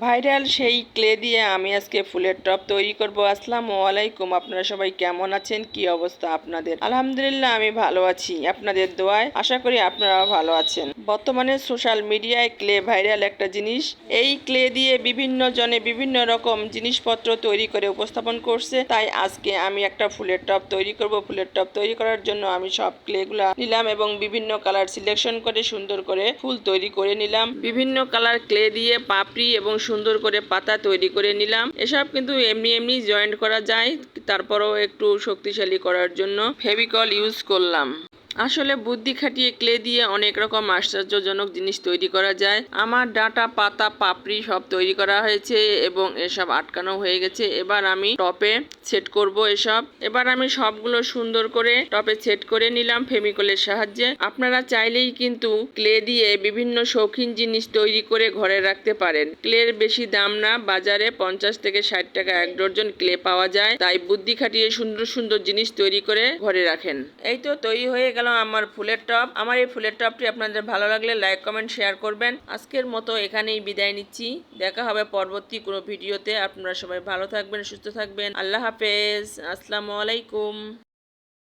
Viral সেই clay দিয়ে আমি আজকে ফুলের টব তৈরি করব। আসসালামু আলাইকুম, আপনারা সবাই কেমন আছেন? কি অবস্থা আপনাদের? আলহামদুলিল্লাহ আমি ভালো আছি, আপনাদের দোয়ায়। আশা করি আপনারাও ভালো আছেন। বর্তমানে সোশ্যাল মিডিয়ায় ক্লে ভাইরাল একটা জিনিস। এই ক্লে দিয়ে বিভিন্ন জনে বিভিন্ন রকম জিনিসপত্র তৈরি করে উপস্থাপন করছে। তাই আজকে আমি একটা ফুলের টব তৈরি করব। ফুলের টব তৈরি করার জন্য আমি সব ক্লেগুলা নিলাম এবং বিভিন্ন কালার সিলেকশন করে সুন্দর করে ফুল তৈরি করে নিলাম। বিভিন্ন কালার ক্লে দিয়ে পাপড়ি এবং সুন্দর করে পাতা তৈরি করে নিলাম। এসব কিন্তু এমনি এমনি জয়েন্ট করা যায়, তারপরেও একটু শক্তিশালী করার জন্য ফেভিকল ইউজ করলাম। আসলে বুদ্ধি খাটিয়ে ক্লে দিয়ে অনেক রকম আশ্চর্যজনক জিনিস তৈরি করা যায়। আমার ডাঁটা পাতা পাপড়ি সব তৈরি করা হয়েছে এবং এসব আটকানো হয়ে গেছে। এবার আমি টপে সেট করব এসব। এবার আমি সবগুলো সুন্দর করে টপে সেট করে নিলাম ফেভিকলের সাহায্যে। আপনারা চাইলেই কিন্তু ক্লে দিয়ে বিভিন্ন শৌখিন জিনিস তৈরি করে ঘরে রাখতে পারেন। ক্লের বেশি দাম না, বাজারে 50 থেকে 60 টাকা এক ডজন ক্লে পাওয়া যায়। তাই বুদ্ধি খাটিয়ে সুন্দর সুন্দর জিনিস তৈরি করে ঘরে রাখেন। এই তো তৈরি হয়ে গেল আমার ফুলের টব। আমার এই ফুলের টবটি আপনাদের ভালো লাগলে লাইক কমেন্ট শেয়ার করবেন। আজকের মতো এখানেই বিদায় নিচ্ছি। দেখা হবে পরবর্তী কোনো ভিডিওতে। আপনারা সবাই ভালো থাকবেন, সুস্থ থাকবেন। আল্লাহ হাফেজ, আসসালামু আলাইকুম।